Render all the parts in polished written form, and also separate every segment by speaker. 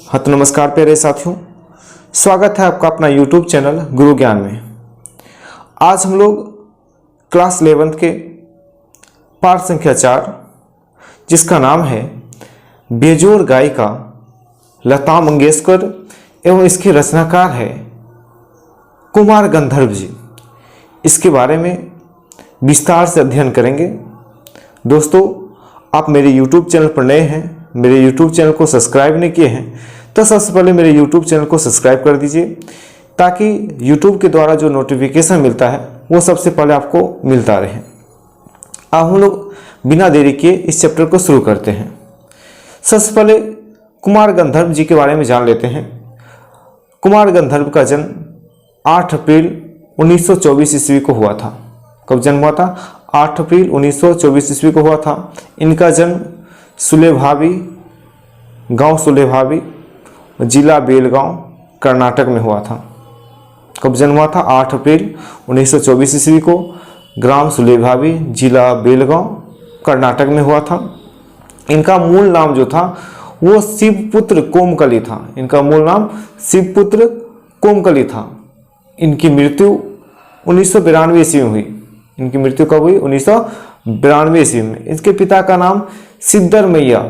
Speaker 1: हत नमस्कार प्यारे साथियों, स्वागत है आपका अपना YouTube चैनल गुरु ज्ञान में। आज हम लोग क्लास 11th के पाठ संख्या 4 जिसका नाम है बेजोड़ गायिका लता मंगेशकर एवं इसके रचनाकार है कुमार गंधर्व जी, इसके बारे में विस्तार से अध्ययन करेंगे। दोस्तों, आप मेरे YouTube चैनल पर नए हैं, मेरे YouTube चैनल को सब्सक्राइब नहीं किए हैं तो सबसे पहले मेरे YouTube चैनल को सब्सक्राइब कर दीजिए ताकि YouTube के द्वारा जो नोटिफिकेशन मिलता है वो सबसे पहले आपको मिलता रहे। अब हम लोग बिना देरी किए इस चैप्टर को शुरू करते हैं। सबसे पहले कुमार गंधर्व जी के बारे में जान लेते हैं। कुमार गंधर्व का जन्म 8 अप्रैल 1924 ईस्वी को हुआ था। कब जन्म हुआ था? 8 अप्रैल 1924 ईस्वी को हुआ था। इनका जन्म सुलेभावी, गांव सुलेभावी, जिला बेलगांव, कर्नाटक में हुआ था। कब जन्म हुआ था? 8 अप्रैल 1924 ईस्वी को ग्राम सुलेभावी, जिला बेलगांव, कर्नाटक में हुआ था। इनका मूल नाम जो था वो शिवपुत्र कोमकली था। इनका मूल नाम शिवपुत्र कोमकली था। इनकी मृत्यु 1992 ईस्वी में हुई। इनकी मृत्यु कब हुई? 1992 ईस्वी में। इसके पिता का नाम सिद्धरमैया,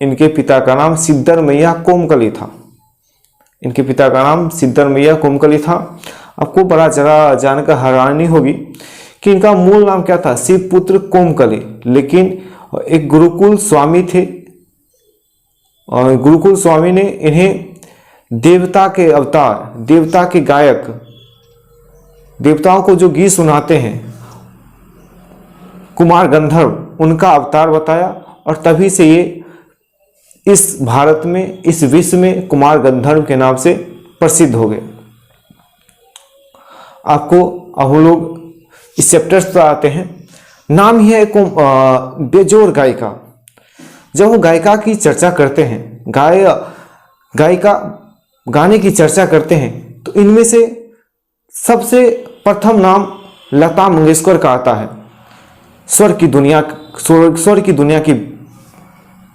Speaker 1: इनके पिता का नाम सिद्धरमैया कोमकली था। इनके पिता का नाम सिद्धरमैया कोमकली था। आपको बड़ा जगह जानकर हैरानी होगी कि इनका मूल नाम क्या था? शिवपुत्र कोमकली। लेकिन एक गुरुकुल स्वामी थे और गुरुकुल स्वामी ने इन्हें देवता के अवतार, देवता के गायक, देवताओं को जो गीत सुनाते हैं, कुमार गंधर्व, उनका अवतार बताया और तभी से ये इस भारत में, इस विश्व में कुमार गंधर्व के नाम से प्रसिद्ध हो गए। आपको अब हम लोग इस चैप्टर पर आते हैं। नाम ही है बेजोड़ गायिका। जब वो गायिका की चर्चा करते हैं, गायिका गाने की चर्चा करते हैं तो इनमें से सबसे प्रथम नाम लता मंगेशकर का आता है। स्वर की दुनिया की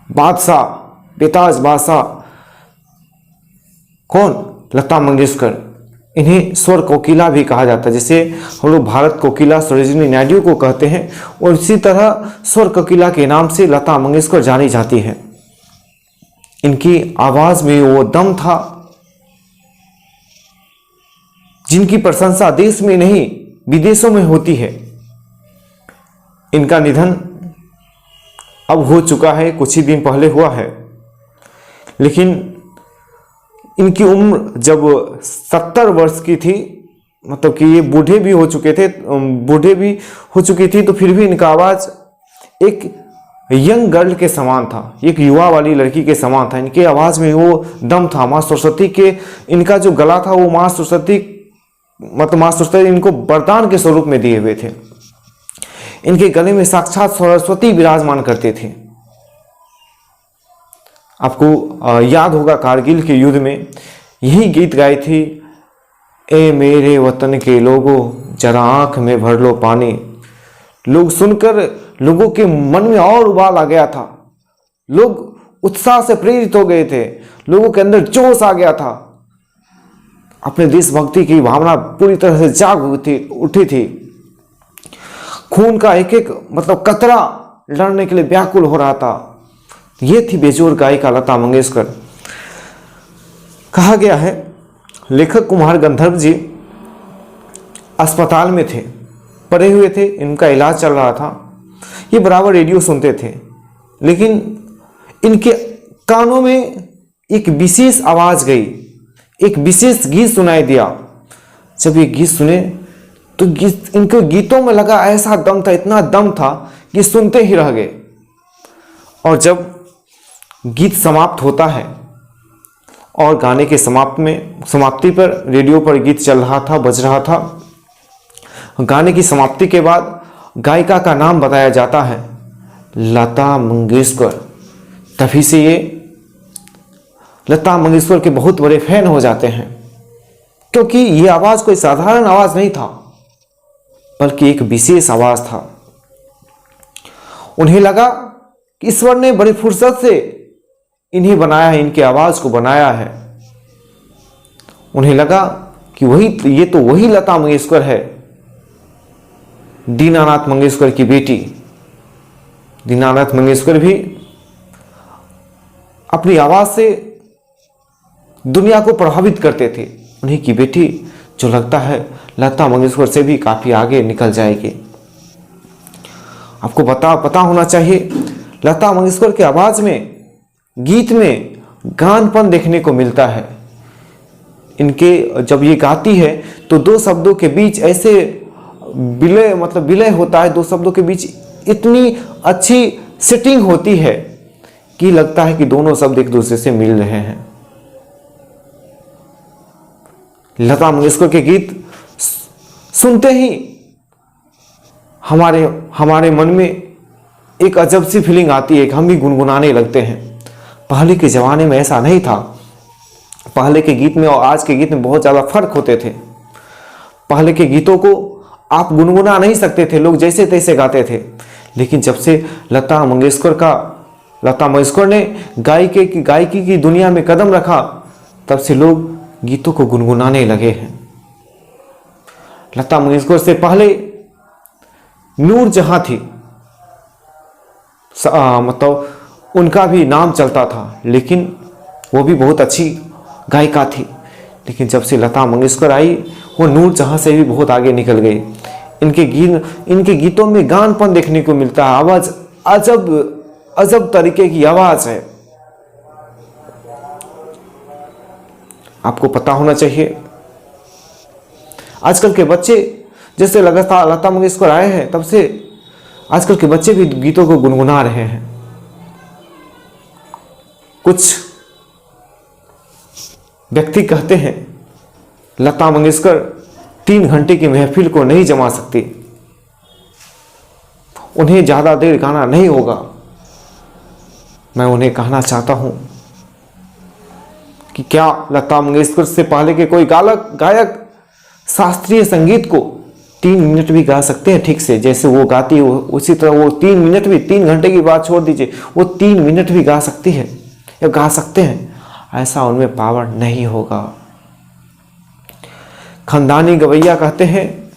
Speaker 1: बादशाह, बेताज बादशाह कौन? लता मंगेशकर। इन्हें स्वर कोकिला भी कहा जाता है। जैसे हम लोग भारत कोकिला सरोजिनी नायडू को कहते हैं और इसी तरह स्वर कोकिला के नाम से लता मंगेशकर जानी जाती है। इनकी आवाज में वो दम था जिनकी प्रशंसा देश में नहीं विदेशों में होती है। इनका निधन अब हो चुका है, कुछ ही दिन पहले हुआ है। लेकिन इनकी उम्र जब 70 वर्ष की थी, मतलब कि ये बूढ़े भी हो चुकी थी, तो फिर भी इनका आवाज एक यंग गर्ल के समान था, एक युवा वाली लड़की के समान था। इनके आवाज में वो दम था। माँ सरस्वती के, इनका जो गला था वो माँ सरस्वती इनको वरदान के स्वरूप में दिए हुए थे। इनके गले में साक्षात सरस्वती विराजमान करते थे। आपको याद होगा कारगिल के युद्ध में यही गीत गाई थी, ए मेरे वतन के लोगों जरा आंख में भर लो पानी। लोग सुनकर लोगों के मन में और उबाल आ गया था। लोग उत्साह से प्रेरित हो गए थे। लोगों के अंदर जोश आ गया था। अपने देशभक्ति की भावना पूरी तरह से जाग उठी थी। खून का एक एक कतरा लड़ने के लिए व्याकुल हो रहा था। ये थी बेजोड़ गायिका लता मंगेशकर। कहा गया है लेखक कुमार गंधर्व जी अस्पताल में थे, पड़े हुए थे, इनका इलाज चल रहा था। ये बराबर रेडियो सुनते थे, लेकिन इनके कानों में एक विशेष आवाज गई, एक विशेष गीत सुनाई दिया। जब ये गीत सुने तो इनके गीतों में लगा ऐसा दम था, इतना दम था कि सुनते ही रह गए। और जब गीत समाप्त होता है और गाने के समाप्ति पर रेडियो पर गीत चल रहा था, बज रहा था, गाने की समाप्ति के बाद गायिका का नाम बताया जाता है, लता मंगेशकर। तभी से ये लता मंगेशकर के बहुत बड़े फैन हो जाते हैं, क्योंकि ये आवाज कोई साधारण आवाज नहीं था, बल्कि एक विशेष आवाज था। उन्हें लगा कि ईश्वर ने बड़ी फुर्सत से इन्हें बनाया है, इनके आवाज़ को बनाया है। उन्हें लगा कि ये तो वही लता मंगेशकर है, दीनानाथ मंगेशकर की बेटी। दीनानाथ मंगेशकर भी अपनी आवाज़ से दुनिया को प्रभावित करते थे। उन्हीं की बेटी जो लगता है लता मंगेशकर से भी काफ़ी आगे निकल जाएगी। आपको पता होना चाहिए, लता मंगेशकर की आवाज़ में, गीत में गानपन देखने को मिलता है। इनके जब ये गाती है तो दो शब्दों के बीच ऐसे विलय होता है, दो शब्दों के बीच इतनी अच्छी सेटिंग होती है कि लगता है कि दोनों शब्द एक दूसरे से मिल रहे हैं। लता मंगेशकर के गीत सुनते ही हमारे मन में एक अजब सी फीलिंग आती है कि हम भी गुनगुनाने लगते हैं। पहले के ज़माने में ऐसा नहीं था। पहले के गीत में और आज के गीत में बहुत ज़्यादा फर्क होते थे। पहले के गीतों को आप गुनगुना नहीं सकते थे, लोग जैसे तैसे गाते थे। लेकिन जब से लता मंगेशकर ने गायकी की दुनिया में कदम रखा, तब से लोग गीतों को गुनगुनाने लगे हैं। लता मंगेशकर से पहले नूर जहां थी, मतलब उनका भी नाम चलता था, लेकिन वो भी बहुत अच्छी गायिका थी। लेकिन जब से लता मंगेशकर आई, वो नूर जहां से भी बहुत आगे निकल गई। इनके गीतों में गानपन देखने को मिलता है। आवाज़ अजब तरीके की आवाज़ है। आपको पता होना चाहिए, आजकल के बच्चे, जैसे लगातार लता मंगेशकर आए हैं, तब से आजकल के बच्चे भी गीतों को गुनगुना रहे हैं। कुछ व्यक्ति कहते हैं लता मंगेशकर 3 घंटे की महफिल को नहीं जमा सकती, उन्हें ज़्यादा देर गाना नहीं होगा। मैं उन्हें कहना चाहता हूं कि क्या लता मंगेशकर से पहले के कोई गायक शास्त्रीय संगीत को 3 मिनट भी गा सकते हैं ठीक से, जैसे वो गाती है उसी तरह वो 3 मिनट भी, 3 घंटे की बात छोड़ दीजिए, वो 3 मिनट भी गा सकती है या गा सकते हैं? ऐसा उनमें पावर नहीं होगा। खानदानी गवैया कहते हैं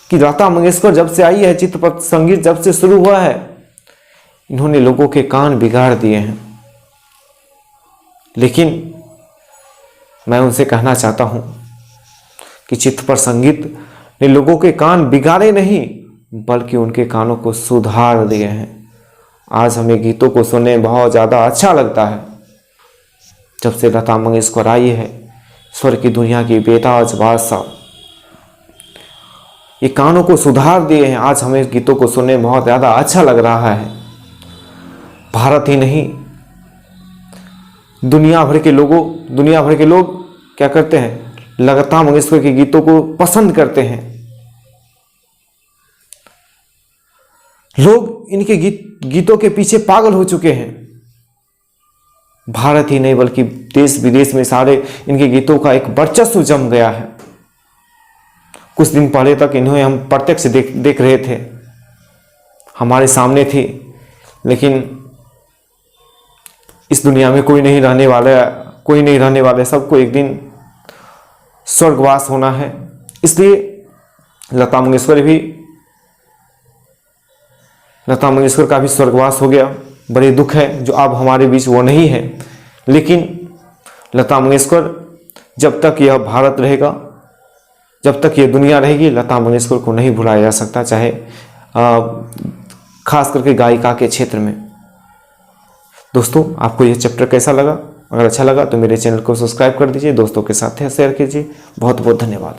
Speaker 1: कि लता मंगेशकर जब से आई है, चित्रपट संगीत जब से शुरू हुआ है, इन्होंने लोगों के कान बिगाड़ दिए हैं। लेकिन मैं उनसे कहना चाहता हूं कि चित्रपट संगीत ने लोगों के कान बिगाड़े नहीं, बल्कि उनके कानों को सुधार दिए हैं। आज हमें गीतों को सुनने बहुत ज़्यादा अच्छा लगता है। जब से लता मंगेशकर आई है, स्वर की दुनिया की बेताज बादशाह, ये कानों को सुधार दिए हैं। आज हमें गीतों को सुनने बहुत ज़्यादा अच्छा लग रहा है। भारत ही नहीं, दुनिया भर के लोग क्या करते हैं, लता मंगेशकर के गीतों को पसंद करते हैं। लोग इनके गीतों के पीछे पागल हो चुके हैं। भारत ही नहीं बल्कि देश विदेश में सारे इनके गीतों का एक वर्चस्व जम गया है। कुछ दिन पहले तक इन्हें हम प्रत्यक्ष देख रहे थे, हमारे सामने थी, लेकिन इस दुनिया में कोई नहीं रहने वाला, सबको एक दिन स्वर्गवास होना है। इसलिए लता मंगेशकर का भी स्वर्गवास हो गया। बड़े दुख है जो अब हमारे बीच वो नहीं है। लेकिन लता मंगेशकर, जब तक यह भारत रहेगा, जब तक ये दुनिया रहेगी, लता मंगेशकर को नहीं भुलाया जा सकता, चाहे खास करके गायिका के क्षेत्र में। दोस्तों, आपको यह चैप्टर कैसा लगा? अगर अच्छा लगा तो मेरे चैनल को सब्सक्राइब कर दीजिए, दोस्तों के साथ शेयर कीजिए। बहुत बहुत धन्यवाद।